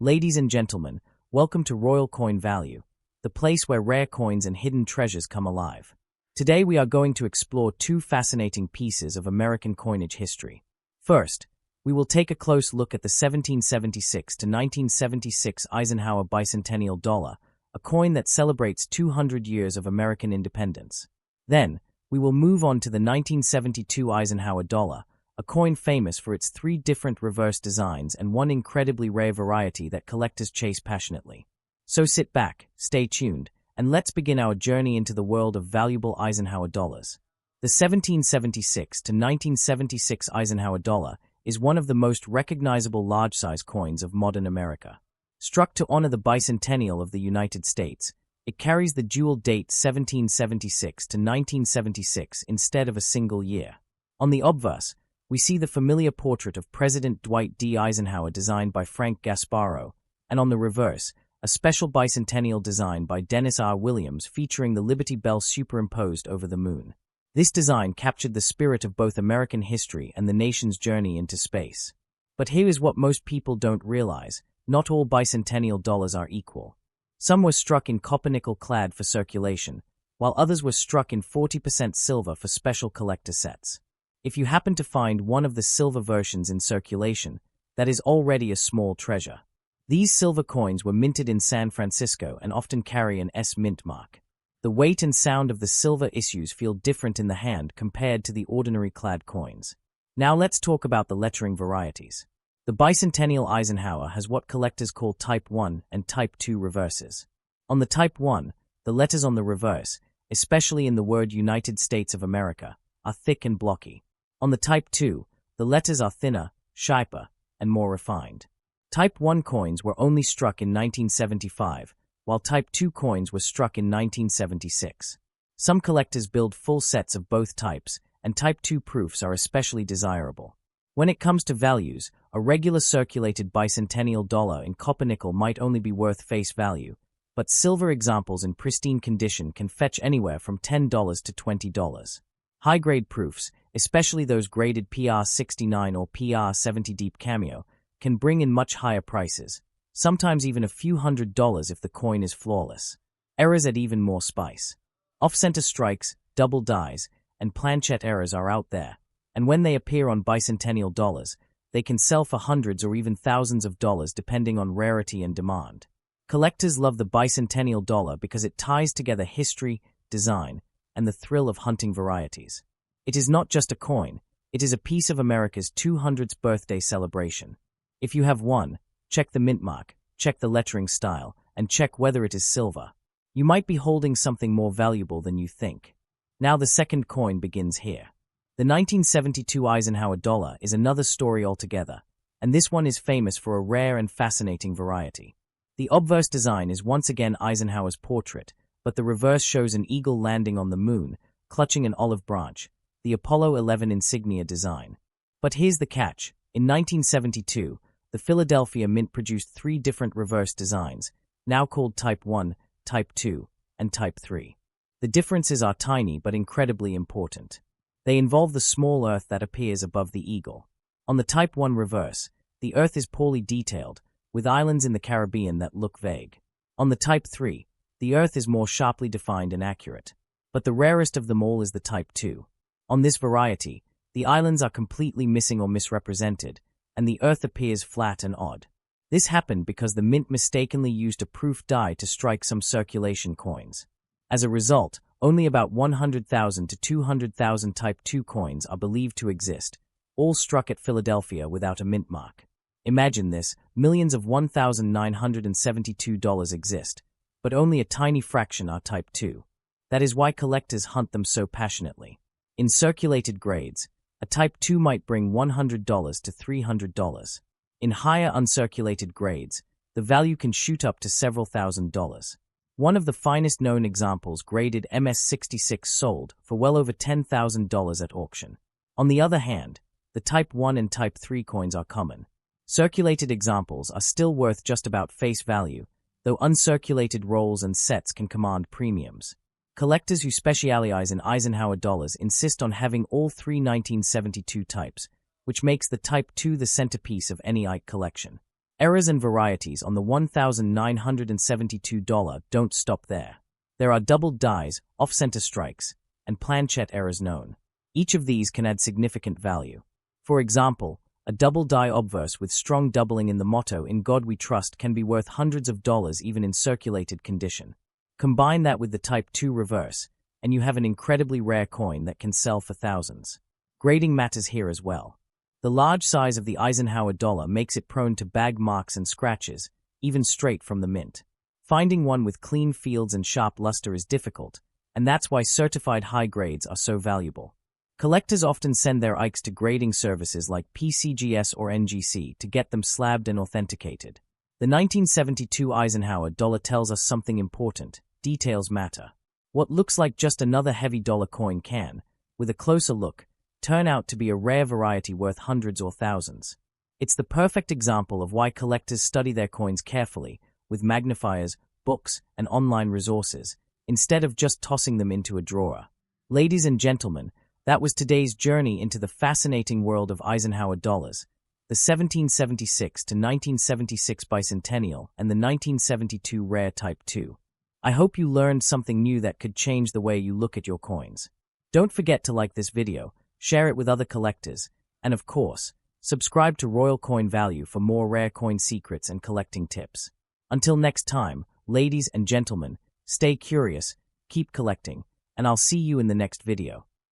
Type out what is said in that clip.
Ladies and gentlemen, welcome to Royal Coin Value, the place where rare coins and hidden treasures come alive. Today we are going to explore two fascinating pieces of American coinage history. First, we will take a close look at the 1776 to 1976 Eisenhower Bicentennial Dollar, a coin that celebrates 200 years of American independence. Then, we will move on to the 1972 Eisenhower Dollar, a coin famous for its three different reverse designs and one incredibly rare variety that collectors chase passionately. So sit back, stay tuned, and let's begin our journey into the world of valuable Eisenhower dollars. The 1776 to 1976 Eisenhower Dollar is one of the most recognizable large-size coins of modern America. Struck to honor the bicentennial of the United States, it carries the dual date 1776 to 1976 instead of a single year. On the obverse, we see the familiar portrait of President Dwight D. Eisenhower designed by Frank Gasparro, and on the reverse, a special bicentennial design by Dennis R. Williams featuring the Liberty Bell superimposed over the moon. This design captured the spirit of both American history and the nation's journey into space. But here is what most people don't realize: not all bicentennial dollars are equal. Some were struck in copper-nickel clad for circulation, while others were struck in 40% silver for special collector sets. If you happen to find one of the silver versions in circulation, that is already a small treasure. These silver coins were minted in San Francisco and often carry an S mint mark. The weight and sound of the silver issues feel different in the hand compared to the ordinary clad coins. Now let's talk about the lettering varieties. The bicentennial Eisenhower has what collectors call Type 1 and Type 2 reverses. On the Type 1, the letters on the reverse, especially in the word United States of America, are thick and blocky. On the Type 2, the letters are thinner, sharper, and more refined. Type 1 coins were only struck in 1975, while Type 2 coins were struck in 1976. Some collectors build full sets of both types, and Type 2 proofs are especially desirable. When it comes to values, a regular circulated bicentennial dollar in copper-nickel might only be worth face value, but silver examples in pristine condition can fetch anywhere from $10 to $20. High-grade proofs, especially those graded PR69 or PR70 deep cameo, can bring in much higher prices, sometimes even a few $100s if the coin is flawless. Errors add even more spice. Off-center strikes, double dies, and planchette errors are out there, and when they appear on bicentennial dollars, they can sell for hundreds or even thousands of dollars depending on rarity and demand. Collectors love the bicentennial dollar because it ties together history, design, and the thrill of hunting varieties. It is not just a coin, it is a piece of America's 200th birthday celebration. If you have one, check the mint mark, check the lettering style, and check whether it is silver. You might be holding something more valuable than you think. Now the second coin begins here. The 1972 Eisenhower Dollar is another story altogether, and this one is famous for a rare and fascinating variety. The obverse design is once again Eisenhower's portrait, but the reverse shows an eagle landing on the moon, clutching an olive branch, the Apollo 11 insignia design. But here's the catch. In 1972, the Philadelphia Mint produced three different reverse designs, now called Type 1, Type 2, and Type 3. The differences are tiny but incredibly important. They involve the small earth that appears above the eagle. On the Type 1 reverse, the earth is poorly detailed, with islands in the Caribbean that look vague. On the Type 3, the earth is more sharply defined and accurate. But the rarest of them all is the Type 2. On this variety, the islands are completely missing or misrepresented, and the earth appears flat and odd. This happened because the mint mistakenly used a proof die to strike some circulation coins. As a result, only about 100,000 to 200,000 Type 2 coins are believed to exist, all struck at Philadelphia without a mint mark. Imagine this: millions of $1,972 exist, but only a tiny fraction are Type 2. That is why collectors hunt them so passionately. In circulated grades, a Type 2 might bring $100 to $300. In higher uncirculated grades, the value can shoot up to several $1,000s. One of the finest known examples, graded MS66, sold for well over $10,000 at auction. On the other hand, the Type 1 and Type 3 coins are common. Circulated examples are still worth just about face value, though uncirculated rolls and sets can command premiums. Collectors who specialize in Eisenhower dollars insist on having all three 1972 types, which makes the Type 2 the centerpiece of any Ike collection. Errors and varieties on the $1,972 don't stop there. There are doubled dies, off-center strikes, and planchette errors known. Each of these can add significant value. For example, a double die obverse with strong doubling in the motto "In God We Trust" can be worth hundreds of dollars even in circulated condition. Combine that with the Type 2 reverse, and you have an incredibly rare coin that can sell for thousands. Grading matters here as well. The large size of the Eisenhower dollar makes it prone to bag marks and scratches, even straight from the mint. Finding one with clean fields and sharp luster is difficult, and that's why certified high grades are so valuable. Collectors often send their Ikes to grading services like PCGS or NGC to get them slabbed and authenticated. The 1972 Eisenhower dollar tells us something important: details matter. What looks like just another heavy dollar coin can, with a closer look, turn out to be a rare variety worth hundreds or thousands. It's the perfect example of why collectors study their coins carefully, with magnifiers, books, and online resources, instead of just tossing them into a drawer. Ladies and gentlemen, that was today's journey into the fascinating world of Eisenhower dollars, the 1776 to 1976 bicentennial and the 1972 rare Type 2. I hope you learned something new that could change the way you look at your coins. Don't forget to like this video, share it with other collectors, and of course, subscribe to Royal Coin Value for more rare coin secrets and collecting tips. Until next time, ladies and gentlemen, stay curious, keep collecting, and I'll see you in the next video.